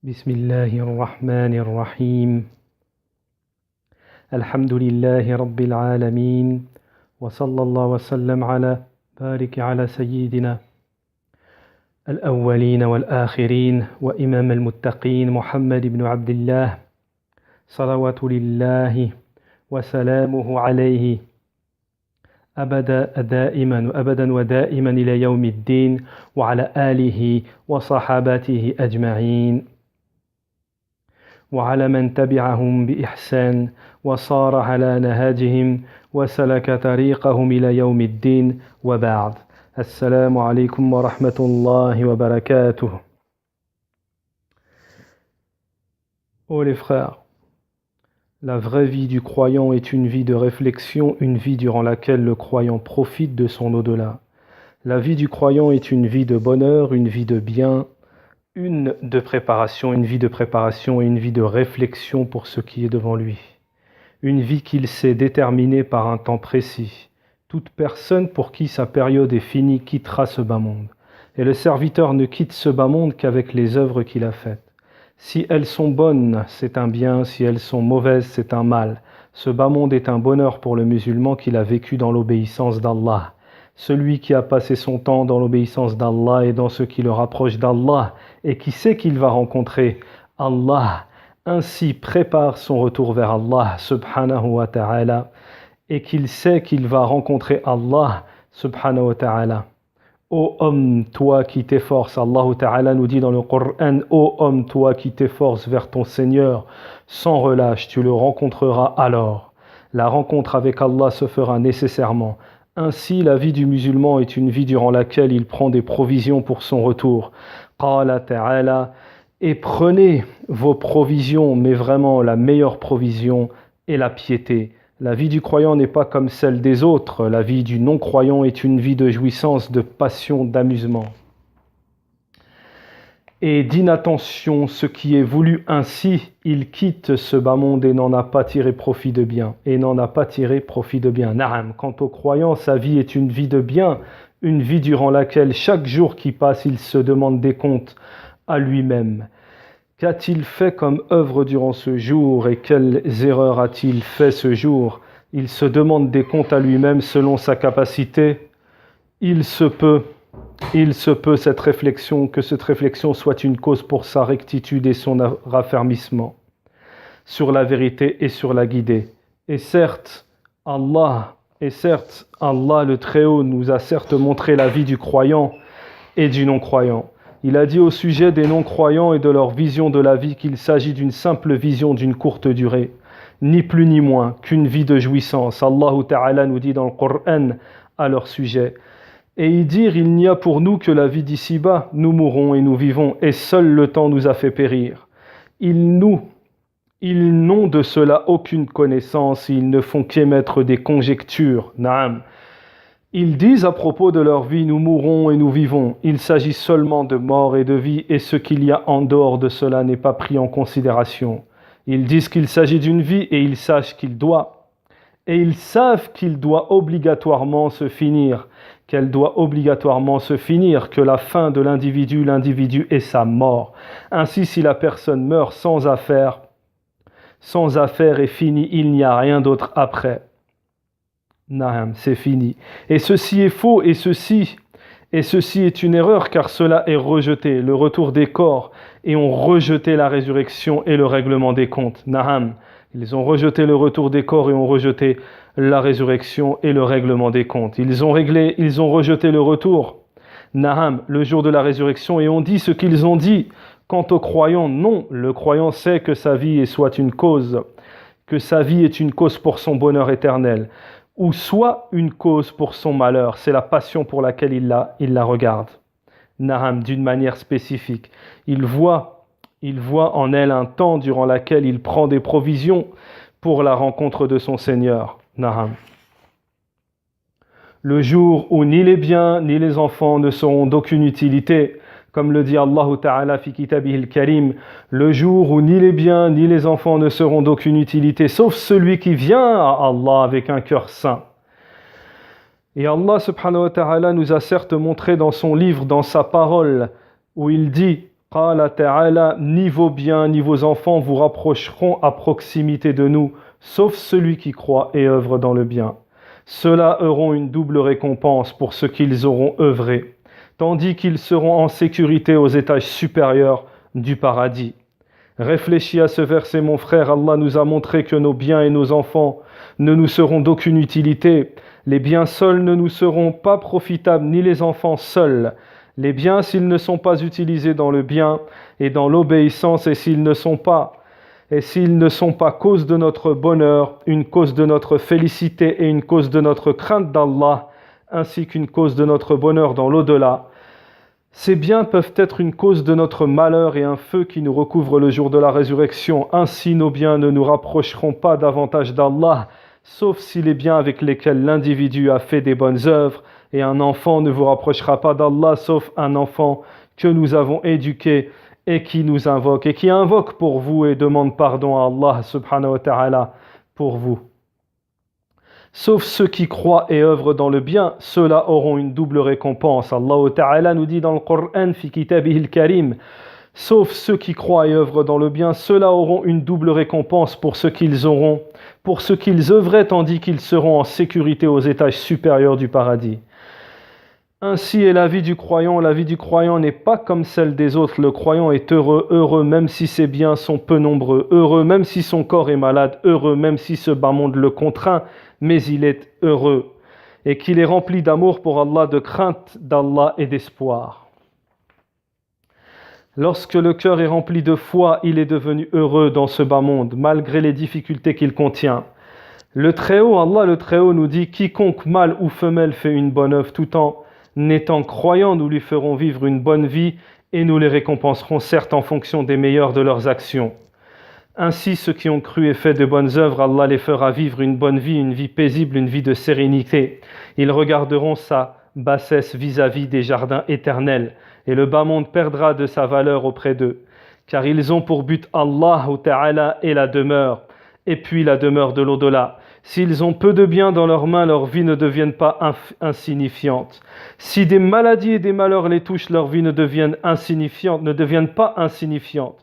بسم الله الرحمن الرحيم الحمد لله رب العالمين وصلى الله وسلم على بارك على سيدنا الأولين والآخرين وإمام المتقين محمد بن عبد الله صلوات الله وسلامه عليه أبدا ودائما إلى يوم الدين وعلى آله وصحابته أجمعين وعلى من تبعهم بإحسان وصار على نهاجهم وسلك طريقهم إلى يوم الدين وبعد السلام عليكم ورحمة الله وبركاته. Oh les frères, la vraie vie du croyant est une vie de réflexion, une vie durant laquelle le croyant profite de son au-delà. La vie du croyant est une vie de bonheur, une vie de bien, une vie de préparation et une vie de réflexion pour ce qui est devant lui. Une vie qu'il sait déterminer par un temps précis. Toute personne pour qui sa période est finie quittera ce bas monde. Et le serviteur ne quitte ce bas monde qu'avec les œuvres qu'il a faites. Si elles sont bonnes, c'est un bien, si elles sont mauvaises, c'est un mal. Ce bas monde est un bonheur pour le musulman qu'il a vécu dans l'obéissance d'Allah. Celui qui a passé son temps dans l'obéissance d'Allah et dans ce qui le rapproche d'Allah et qui sait qu'il va rencontrer Allah, ainsi prépare son retour vers Allah subhanahu wa ta'ala et qu'il sait qu'il va rencontrer Allah subhanahu wa ta'ala. Ô homme, toi qui t'efforces, Allah ta'ala nous dit dans le Coran, ô homme, toi qui t'efforces vers ton Seigneur, sans relâche, tu le rencontreras alors. La rencontre avec Allah se fera nécessairement. Ainsi, la vie du musulman est une vie durant laquelle il prend des provisions pour son retour. Qala ta'ala, et prenez vos provisions, mais vraiment la meilleure provision est la piété. La vie du croyant n'est pas comme celle des autres. La vie du non-croyant est une vie de jouissance, de passion, d'amusement et d'inattention, ce qui est voulu ainsi, il quitte ce bas monde et n'en a pas tiré profit de bien. Na'am, quant au croyant, sa vie est une vie de bien, une vie durant laquelle chaque jour qui passe, il se demande des comptes à lui-même. Qu'a-t-il fait comme œuvre durant ce jour et quelles erreurs a-t-il fait ce jour? Il se demande des comptes à lui-même selon sa capacité. Il se peut que cette réflexion soit une cause pour sa rectitude et son raffermissement sur la vérité et sur la guidée. Et certes, Allah le Très-Haut nous a certes montré la vie du croyant et du non-croyant. Il a dit au sujet des non-croyants et de leur vision de la vie qu'il s'agit d'une simple vision d'une courte durée, ni plus ni moins qu'une vie de jouissance. Allah Ta'ala nous dit dans le Coran à leur sujet. Et y dire, il n'y a pour nous que la vie d'ici-bas, nous mourrons et nous vivons, et seul le temps nous a fait périr. Ils n'ont de cela aucune connaissance, ils ne font qu'émettre des conjectures. Naam. Ils disent à propos de leur vie, nous mourrons et nous vivons. Il s'agit seulement de mort et de vie, et ce qu'il y a en dehors de cela n'est pas pris en considération. Ils disent qu'il s'agit d'une vie, et ils savent qu'il doit obligatoirement se finir, qu'elle doit obligatoirement se finir, que la fin de l'individu est sa mort. Ainsi, si la personne meurt sans affaire est finie, il n'y a rien d'autre après. Naam, c'est fini. Et ceci est faux, et ceci est une erreur, car cela est rejeté, le retour des corps, et ont rejeté la résurrection et le règlement des comptes. Naam. Ils ont rejeté le retour des corps et ont rejeté la résurrection et le règlement des comptes. Ils ont rejeté le retour, Naham, le jour de la résurrection, et ont dit ce qu'ils ont dit. Quant au croyant, non, le croyant sait que sa vie est une cause pour son bonheur éternel, ou soit une cause pour son malheur. C'est la passion pour laquelle il la regarde. Naham, d'une manière spécifique. Il voit en elle un temps durant lequel il prend des provisions pour la rencontre de son Seigneur. Naham. Le jour où ni les biens ni les enfants ne seront d'aucune utilité, comme le dit Allah Ta'ala fi kitabihil karim, le jour où ni les biens ni les enfants ne seront d'aucune utilité, sauf celui qui vient à Allah avec un cœur saint. Et Allah subhanahu wa ta'ala nous a certes montré dans son livre, dans sa parole, où il dit Qala ta'ala, ni vos biens ni vos enfants vous rapprocheront à proximité de nous, sauf celui qui croit et œuvre dans le bien. Ceux-là auront une double récompense pour ce qu'ils auront œuvré, tandis qu'ils seront en sécurité aux étages supérieurs du paradis. Réfléchis à ce verset, mon frère. Allah nous a montré que nos biens et nos enfants ne nous seront d'aucune utilité. Les biens seuls ne nous seront pas profitables, ni les enfants seuls. Les biens, s'ils ne sont pas utilisés dans le bien et dans l'obéissance, et s'ils ne sont pas cause de notre bonheur, une cause de notre félicité et une cause de notre crainte d'Allah, ainsi qu'une cause de notre bonheur dans l'au-delà, ces biens peuvent être une cause de notre malheur et un feu qui nous recouvre le jour de la résurrection. Ainsi, nos biens ne nous rapprocheront pas davantage d'Allah, sauf si les biens avec lesquels l'individu a fait des bonnes œuvres, et un enfant ne vous rapprochera pas d'Allah, sauf un enfant que nous avons éduqué et qui nous invoque, et qui invoque pour vous et demande pardon à Allah subhanahu wa ta'ala pour vous. Sauf ceux qui croient et œuvrent dans le bien, ceux-là auront une double récompense. Allah Ta'ala nous dit dans le Coran, fi kitabihil karim, sauf ceux qui croient et œuvrent dans le bien, ceux-là auront une double récompense pour ce qu'ils œuvraient, tandis qu'ils seront en sécurité aux étages supérieurs du paradis. Ainsi est la vie du croyant. La vie du croyant n'est pas comme celle des autres. Le croyant est heureux même si ses biens sont peu nombreux, heureux même si son corps est malade, heureux même si ce bas monde le contraint, mais il est heureux, et qu'il est rempli d'amour pour Allah, de crainte d'Allah et d'espoir. Lorsque le cœur est rempli de foi, il est devenu heureux dans ce bas monde, malgré les difficultés qu'il contient. Le Très-Haut, Allah le Très-Haut nous dit, quiconque mâle ou femelle fait une bonne œuvre tout en n'étant croyant, nous lui ferons vivre une bonne vie et nous les récompenserons certes en fonction des meilleures de leurs actions. Ainsi, ceux qui ont cru et fait de bonnes œuvres, Allah les fera vivre une bonne vie, une vie paisible, une vie de sérénité. Ils regarderont sa bassesse vis-à-vis des jardins éternels, et le bas monde perdra de sa valeur auprès d'eux, car ils ont pour but Allah Ta'ala et la demeure, et puis la demeure de l'au-delà. S'ils ont peu de biens dans leurs mains, leur vie ne devienne pas insignifiante. Si des maladies et des malheurs les touchent, leur vie ne devienne pas insignifiante.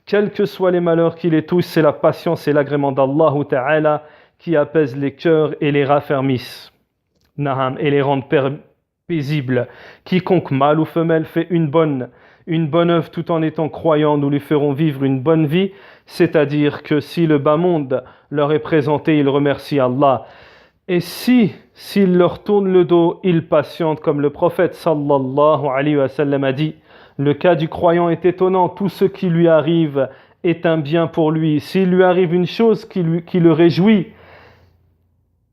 Quels que soient les malheurs qui les touchent, c'est la patience et l'agrément d'Allah Ta'ala qui apaisent les cœurs et les raffermissent. Et les rendent paisibles. Quiconque mâle ou femelle fait une bonne œuvre tout en étant croyant, nous lui ferons vivre une bonne vie, c'est-à-dire que si le bas monde leur est présenté, ils remercient Allah. Et s'ils leur tournent le dos, ils patientent, comme le prophète sallallahu alayhi wa sallam a dit. Le cas du croyant est étonnant, tout ce qui lui arrive est un bien pour lui. S'il lui arrive une chose qui le réjouit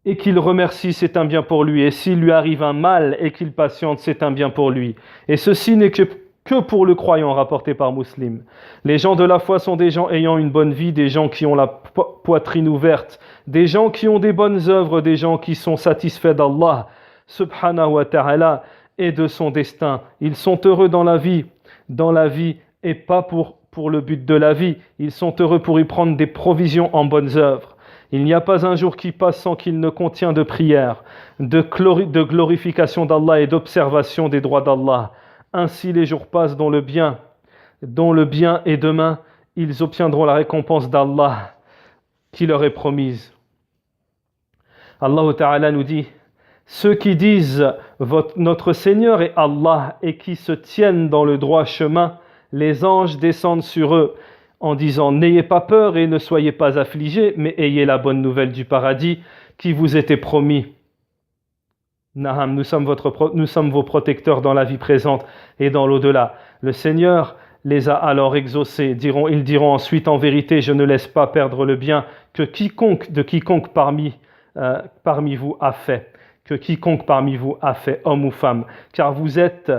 et qu'il remercie, c'est un bien pour lui. Et s'il lui arrive un mal et qu'il patiente, c'est un bien pour lui. Et ceci n'est que pour le croyant, rapporté par Muslim. Les gens de la foi sont des gens ayant une bonne vie, des gens qui ont la poitrine ouverte, des gens qui ont des bonnes œuvres, des gens qui sont satisfaits d'Allah subhanahu wa ta'ala et de son destin. Ils sont heureux dans la vie et pas pour le but de la vie. Ils sont heureux pour y prendre des provisions en bonnes œuvres. Il n'y a pas un jour qui passe sans qu'il ne contient de prière, de glorification d'Allah et d'observation des droits d'Allah. Ainsi les jours passent dont le bien et demain, ils obtiendront la récompense d'Allah qui leur est promise. Allah Ta'ala nous dit, ceux qui disent notre Seigneur est Allah et qui se tiennent dans le droit chemin, les anges descendent sur eux en disant, n'ayez pas peur et ne soyez pas affligés, mais ayez la bonne nouvelle du paradis qui vous était promis. Naham, nous sommes vos protecteurs dans la vie présente et dans l'au-delà. Le Seigneur les a alors exaucés. Ils diront ensuite, en vérité, je ne laisse pas perdre le bien que quiconque parmi vous a fait. Que quiconque parmi vous a fait, homme ou femme. Car vous êtes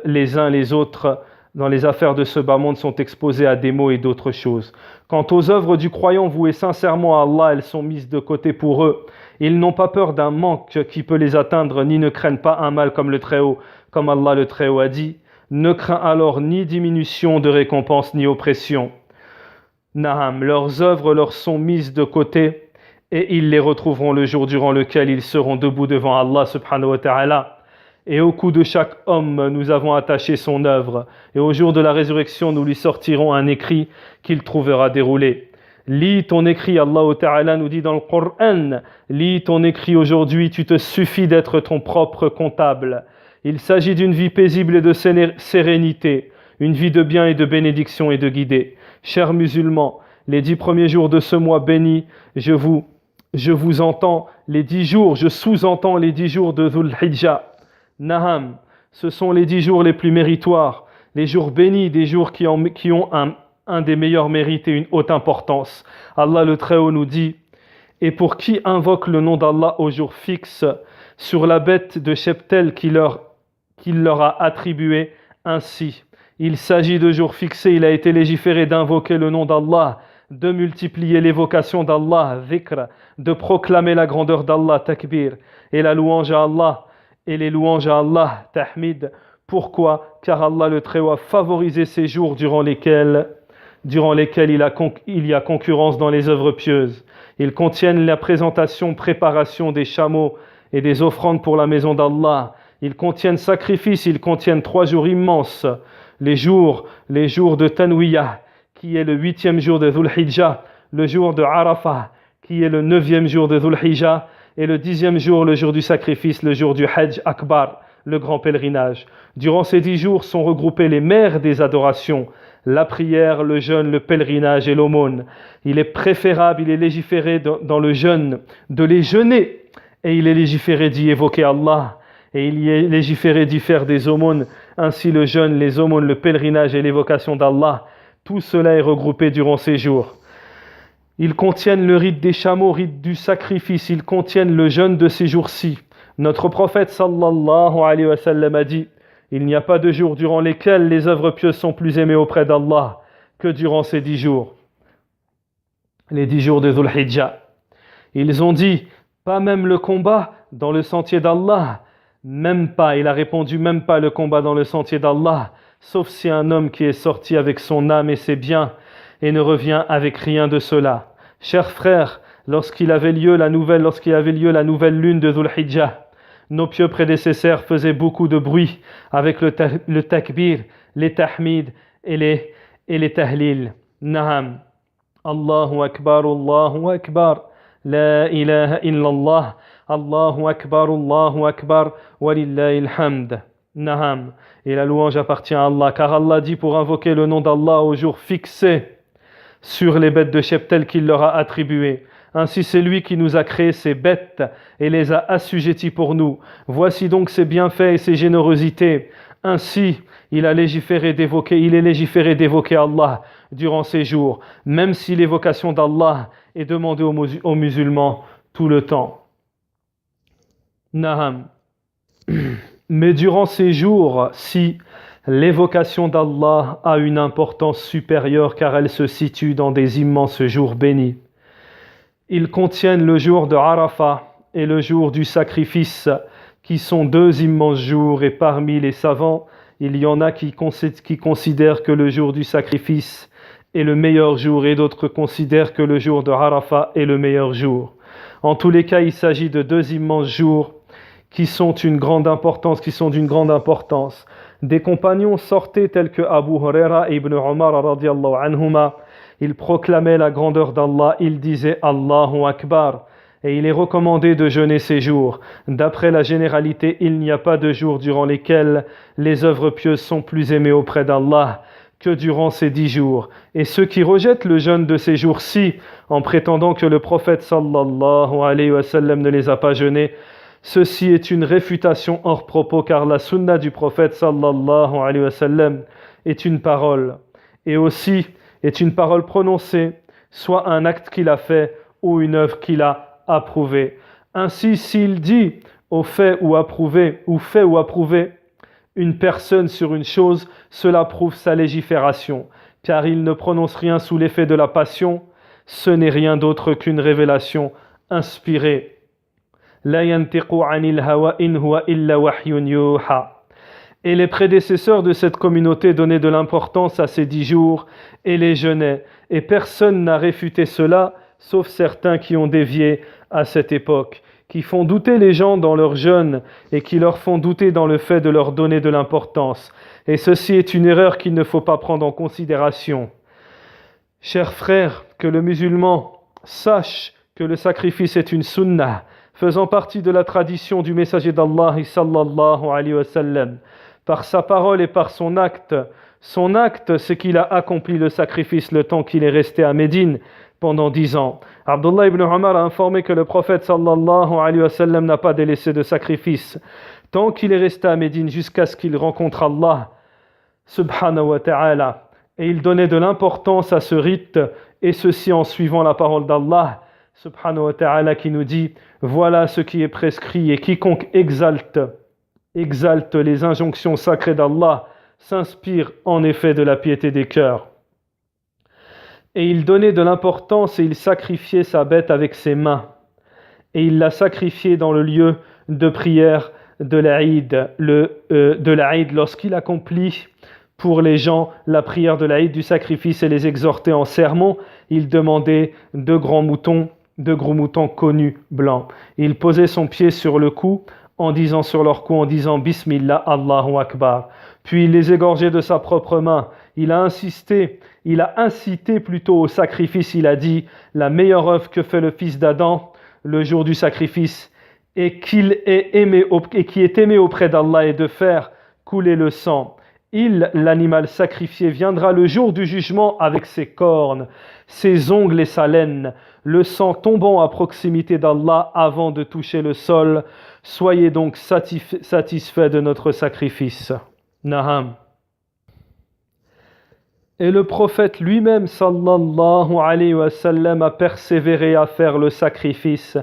les uns les autres dans les affaires de ce bas monde sont exposés à des maux et d'autres choses. Quant aux œuvres du croyant vouées sincèrement à Allah, elles sont mises de côté pour eux. Ils n'ont pas peur d'un manque qui peut les atteindre, ni ne craignent pas un mal comme le Très-Haut, comme Allah le Très-Haut a dit. Ne crains alors ni diminution de récompense, ni oppression. Naham, leurs œuvres leur sont mises de côté, et ils les retrouveront le jour durant lequel ils seront debout devant Allah subhanahu wa ta'ala. Et au cou de chaque homme, nous avons attaché son œuvre. Et au jour de la résurrection, nous lui sortirons un écrit qu'il trouvera déroulé. Lis ton écrit, Allah Ta'ala nous dit dans le Coran, lis ton écrit aujourd'hui, tu te suffis d'être ton propre comptable. Il s'agit d'une vie paisible et de sérénité, une vie de bien et de bénédiction et de guidée. Chers musulmans, les 10 premiers jours de ce mois béni, je vous entends, les 10 jours, je sous-entends les 10 jours de Dhul Hijjah. Naham, ce sont les 10 jours les plus méritoires, les jours bénis, des jours qui ont un des meilleurs mérites et une haute importance. Allah le Très-Haut nous dit, et pour qui invoque le nom d'Allah au jour fixe, sur la bête de cheptel qu'il leur a attribué ainsi. Il s'agit de jours fixés, il a été légiféré d'invoquer le nom d'Allah, de multiplier l'évocation d'Allah, dhikr, de proclamer la grandeur d'Allah, takbir, et la louange à Allah, et les louanges à Allah, tahmid. Pourquoi? Car Allah le Très-Haut a favorisé ces jours durant lesquels il y a concurrence dans les œuvres pieuses. Ils contiennent la préparation des chameaux et des offrandes pour la maison d'Allah. Ils contiennent sacrifices, ils contiennent 3 jours immenses. Les jours de Tanwiyah, qui est le 8e jour de Dhul Hijjah, le jour de Arafah, qui est le 9e jour de Dhul Hijjah, et le 10e jour, le jour du sacrifice, le jour du Hajj Akbar, le grand pèlerinage. Durant ces 10 jours sont regroupées les mères des adorations, la prière, le jeûne, le pèlerinage et l'aumône. Il est préférable, il est légiféré dans le jeûne de les jeûner, et il est légiféré d'y évoquer Allah, et il y est légiféré d'y faire des aumônes. Ainsi le jeûne, les aumônes, le pèlerinage et l'évocation d'Allah, tout cela est regroupé durant ces jours. Ils contiennent le rite des chameaux, rite du sacrifice, ils contiennent le jeûne de ces jours-ci. Notre prophète sallallahu alayhi wa sallam a dit, il n'y a pas de jours durant lesquels les œuvres pieuses sont plus aimées auprès d'Allah que durant ces 10 jours. Les 10 jours de Dhul Hijjah. Ils ont dit, pas même le combat dans le sentier d'Allah, même pas, il a répondu, même pas le combat dans le sentier d'Allah, sauf si un homme qui est sorti avec son âme et ses biens et ne revient avec rien de cela. Chers frères, lorsqu'il avait lieu la nouvelle lune de Dhul Hijjah, nos pieux prédécesseurs faisaient beaucoup de bruit avec le takbir, les tahmid et les tahlil. Naham. Allahu Akbar, la ilaha illallah, Allahu Akbar, walillahil hamd. Naham. Et la louange appartient à Allah, car Allah dit pour invoquer le nom d'Allah au jour fixé sur les bêtes de cheptel qu'il leur a attribuées. Ainsi c'est lui qui nous a créé ces bêtes et les a assujettis pour nous. Voici donc ses bienfaits et ses générosités. Ainsi, il est légiféré d'évoquer Allah durant ces jours, même si l'évocation d'Allah est demandée aux musulmans tout le temps. Naham. Mais durant ces jours-ci, l'évocation d'Allah a une importance supérieure car elle se situe dans des immenses jours bénis. Ils contiennent le jour de Arafah et le jour du sacrifice, qui sont 2 immenses jours, et parmi les savants, il y en a qui considèrent que le jour du sacrifice est le meilleur jour et d'autres considèrent que le jour de Arafah est le meilleur jour. En tous les cas, il s'agit de 2 immenses jours qui sont d'une grande importance. Des compagnons sortaient tels que Abu Huraira et Ibn Umar radiyallahu anhuma. Ils proclamaient la grandeur d'Allah, ils disaient Allahu Akbar. Et il est recommandé de jeûner ces jours. D'après la généralité, il n'y a pas de jours durant lesquels les œuvres pieuses sont plus aimées auprès d'Allah que durant ces 10 jours. Et ceux qui rejettent le jeûne de ces jours-ci, en prétendant que le prophète sallallahu alayhi wa sallam ne les a pas jeûnés, ceci est une réfutation hors propos, car la sunna du prophète sallallahu alayhi wa sallam est une parole. Et aussi est une parole prononcée, soit un acte qu'il a fait ou une œuvre qu'il a approuvée. Ainsi, s'il dit au fait ou approuvé une personne sur une chose, cela prouve sa légifération, car il ne prononce rien sous l'effet de la passion, ce n'est rien d'autre qu'une révélation inspirée. La yantiqu anil hawa in huwa illa wahyun yuha. Et les prédécesseurs de cette communauté donnaient de l'importance à ces 10 jours et les jeûnaient. Et personne n'a réfuté cela, sauf certains qui ont dévié à cette époque, qui font douter les gens dans leur jeûne et qui leur font douter dans le fait de leur donner de l'importance. Et ceci est une erreur qu'il ne faut pas prendre en considération. Chers frères, que le musulman sache que le sacrifice est une sunnah, faisant partie de la tradition du messager d'Allah sallallahu alayhi wa sallam, par sa parole et par son acte. Son acte, c'est qu'il a accompli le sacrifice le temps qu'il est resté à Médine pendant 10 ans. Abdullah ibn Umar a informé que le prophète sallallahu alayhi wa sallam n'a pas délaissé de sacrifice tant qu'il est resté à Médine jusqu'à ce qu'il rencontre Allah subhanahu wa ta'ala. Et il donnait de l'importance à ce rite, et ceci en suivant la parole d'Allah subhanahu wa ta'ala qui nous dit: voilà ce qui est prescrit, et quiconque exalte les injonctions sacrées d'Allah s'inspire en effet de la piété des cœurs. Et il donnait de l'importance et il sacrifiait sa bête avec ses mains. Et il l'a sacrifiée dans le lieu de prière de l'Aïd, lorsqu'il accomplit pour les gens la prière de l'Aïd du sacrifice et les exhortait en sermon. Il demandait deux gros moutons connus blancs. Il posait son pied sur leur cou en disant Bismillah, Allahu Akbar. Puis il les égorgeait de sa propre main. Il a incité plutôt au sacrifice. Il a dit: la meilleure œuvre que fait le fils d'Adam le jour du sacrifice et qui est aimé auprès d'Allah est de faire couler le sang. L'animal sacrifié, viendra le jour du jugement avec ses cornes, ses ongles et sa laine, le sang tombant à proximité d'Allah avant de toucher le sol. Soyez donc satisfaits de notre sacrifice. Naham. Et le prophète lui-même sallallahu alayhi wa sallam a persévéré à faire le sacrifice,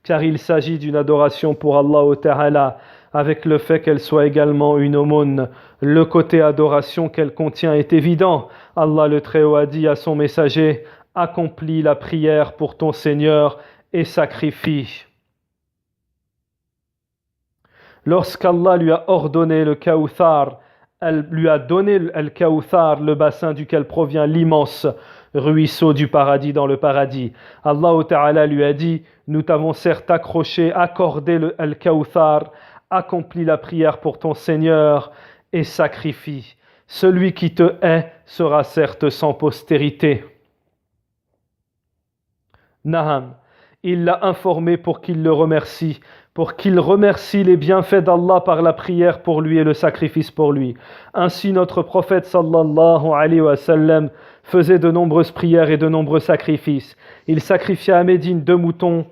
car il s'agit d'une adoration pour Allah Ta'ala, avec le fait qu'elle soit également une aumône. Le côté adoration qu'elle contient est évident. Allah le Très-Haut a dit à son messager: accomplis la prière pour ton Seigneur et sacrifie. Lorsqu'Allah lui a ordonné le Kawthar, elle lui a donné le Kawthar, le bassin duquel provient l'immense ruisseau du paradis dans le paradis. Allah Ta'ala lui a dit: nous t'avons certes accordé le Kawthar, accomplis la prière pour ton Seigneur et sacrifie. Celui qui te hait sera certes sans postérité. Naham. Il l'a informé pour qu'il le remercie, pour qu'il remercie les bienfaits d'Allah par la prière pour lui et le sacrifice pour lui. Ainsi notre prophète sallallahu alayhi wa sallam faisait de nombreuses prières et de nombreux sacrifices. Il sacrifia à Médine 2 moutons,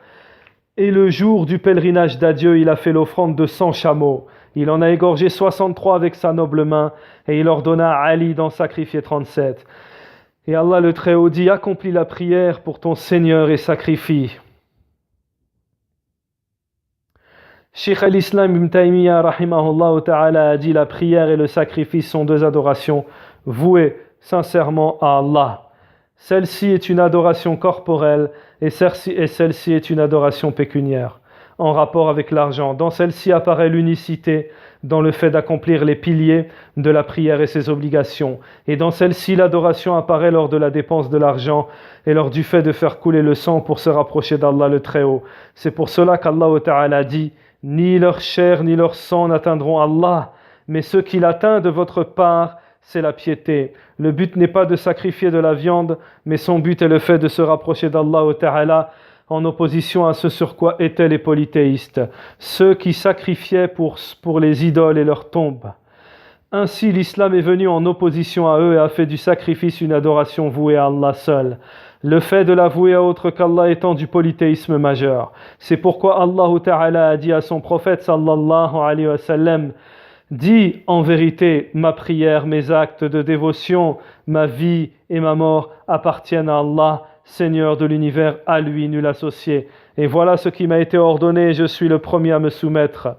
et le jour du pèlerinage d'adieu, il a fait l'offrande de 100 chameaux. Il en a égorgé 63 avec sa noble main, et il ordonna à Ali d'en sacrifier 37. Et Allah le Très-Haut dit: accomplis la prière pour ton Seigneur et sacrifie. Cheikh al-Islam ibn Taymiyyah rahimahullah ta'ala a dit: la prière et le sacrifice sont 2 adorations vouées sincèrement à Allah. Celle-ci est une adoration corporelle et celle-ci est une adoration pécuniaire, en rapport avec l'argent. Dans celle-ci apparaît l'unicité dans le fait d'accomplir les piliers de la prière et ses obligations. Et dans celle-ci, l'adoration apparaît lors de la dépense de l'argent et lors du fait de faire couler le sang pour se rapprocher d'Allah le Très-Haut. C'est pour cela qu'Allah Ta'ala dit: ni leur chair ni leur sang n'atteindront Allah, mais ce qu'il atteint de votre part, c'est la piété. Le but n'est pas de sacrifier de la viande, mais son but est le fait de se rapprocher d'Allah Ta'ala, en opposition à ce sur quoi étaient les polythéistes, ceux qui sacrifiaient pour les idoles et leurs tombes. Ainsi, l'islam est venu en opposition à eux et a fait du sacrifice une adoration vouée à Allah seul. Le fait de la vouer à autre qu'Allah étant du polythéisme majeur. C'est pourquoi Allah Ta'ala a dit à son prophète sallallahu alayhi wa sallam: dis en vérité, ma prière, mes actes de dévotion, ma vie et ma mort appartiennent à Allah, Seigneur de l'univers, à lui nul associé. Et voilà ce qui m'a été ordonné, je suis le premier à me soumettre.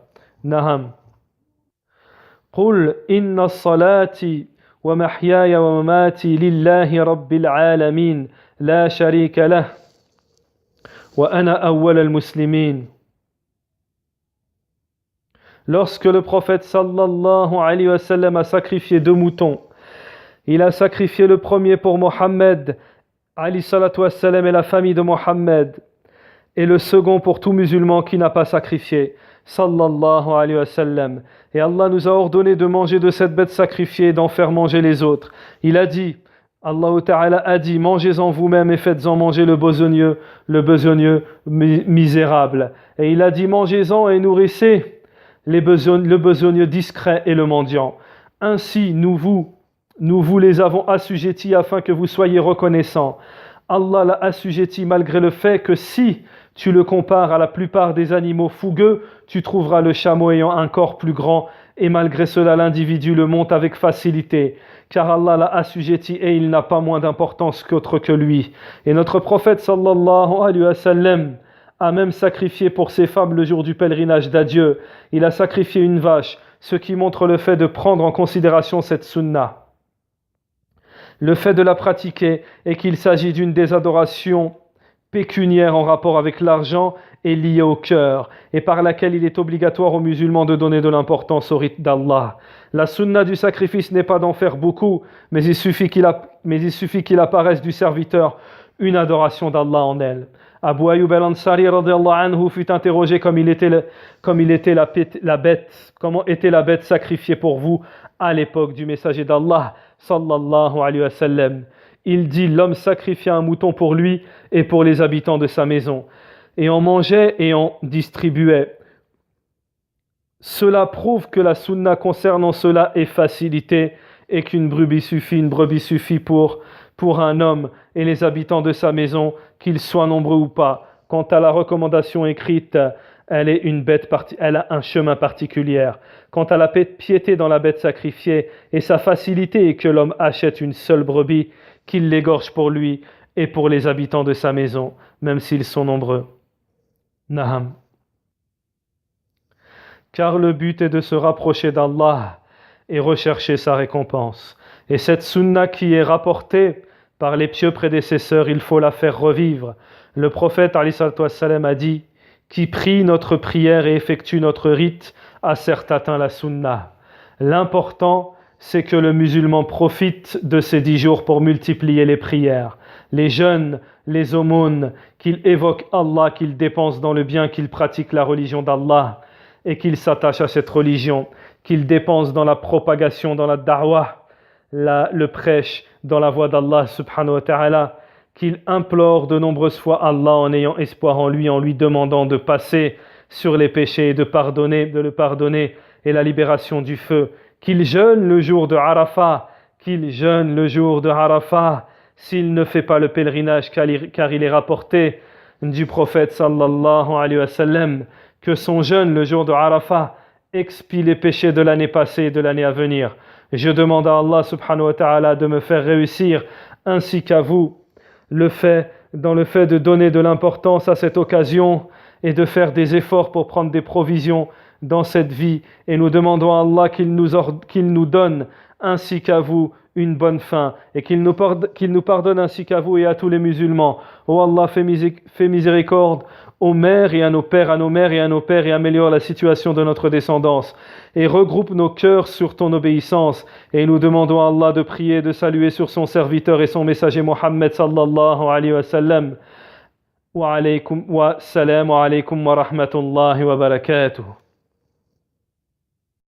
Naham. Qul inna salati wa mahyaya wa mamati lillahi rabbil alamin la sharika lah wa ana awwal al-muslimin. Lorsque le prophète sallallahu alayhi wa sallam a sacrifié 2 moutons, il a sacrifié le premier pour Mohammed alayhi salatu wassalam et la famille de Mohammed, et le second pour tout musulman qui n'a pas sacrifié. Sallallahu alayhi wa sallam. Et Allah nous a ordonné de manger de cette bête sacrifiée et d'en faire manger les autres. Il a dit, Allah Ta'ala a dit, mangez-en vous-même et faites-en manger le besogneux misérable. Et il a dit, mangez-en et nourrissez le besogneux discret et le mendiant. Ainsi, nous vous les avons assujettis afin que vous soyez reconnaissants. Allah l'a assujetti malgré le fait que si tu le compares à la plupart des animaux fougueux, tu trouveras le chameau ayant un corps plus grand, et malgré cela l'individu le monte avec facilité, car Allah l'a assujetti et il n'a pas moins d'importance qu'autre que lui. Et notre prophète sallallahu alayhi wa sallam a même sacrifié pour ses femmes le jour du pèlerinage d'adieu. Il a sacrifié une vache, ce qui montre le fait de prendre en considération cette sunna. Le fait de la pratiquer et qu'il s'agit d'une des adorations pécuniaires en rapport avec l'argent est liée au cœur et par laquelle il est obligatoire aux musulmans de donner de l'importance au rite d'Allah. La sunna du sacrifice n'est pas d'en faire beaucoup, mais il suffit qu'il apparaisse du serviteur une adoration d'Allah en elle. Abu Ayyub al-Ansari radiyallahu anhu fut interrogé comment était la bête sacrifiée pour vous à l'époque du messager d'Allah sallallahu alayhi wa sallam. Il dit, l'homme sacrifiait un mouton pour lui et pour les habitants de sa maison, et en mangeait et en distribuait. Cela prouve que la sunna concernant cela est facilitée et qu'une brebis suffit pour un homme et les habitants de sa maison, qu'ils soient nombreux ou pas. Quant à la recommandation écrite, elle a un chemin particulier. Quant à la piété dans la bête sacrifiée et sa facilité est que l'homme achète une seule brebis, qu'il l'égorge pour lui et pour les habitants de sa maison, même s'ils sont nombreux. Naham. Car le but est de se rapprocher d'Allah et rechercher sa récompense. Et cette sunna qui est rapportée par les pieux prédécesseurs, il faut la faire revivre. Le prophète alayhi salatu wassalam a dit, qui prie notre prière et effectue notre rite a certes atteint la sunna. L'important, c'est que le musulman profite de ces 10 jours pour multiplier les prières, les jeûnes, les aumônes, qu'il évoque Allah, qu'il dépense dans le bien, qu'il pratique la religion d'Allah et qu'il s'attache à cette religion, qu'il dépense dans la propagation, dans la da'wah, le prêche dans la voie d'Allah subhanahu wa ta'ala, qu'il implore de nombreuses fois Allah en ayant espoir en lui demandant de passer sur les péchés et de le pardonner et la libération du feu, qu'il jeûne le jour de Arafat, s'il ne fait pas le pèlerinage, car il est rapporté du prophète sallallahu alayhi wa sallam que son jeûne le jour de Arafat expie les péchés de l'année passée et de l'année à venir. Je demande à Allah subhanahu wa ta'ala de me faire réussir, ainsi qu'à vous, dans le fait de donner de l'importance à cette occasion et de faire des efforts pour prendre des provisions dans cette vie, et nous demandons à Allah qu'il nous donne ainsi qu'à vous une bonne fin et qu'il nous pardonne ainsi qu'à vous et à tous les musulmans. Oh Allah, fais miséricorde aux mères et à nos pères, à nos mères et à nos pères, et améliore la situation de notre descendance et regroupe nos cœurs sur ton obéissance. Et nous demandons à Allah de prier, de saluer sur son serviteur et son messager Mohammed sallallahu alayhi wa sallam. Wa salam wa alaykum wa rahmatullahi wa barakatuh.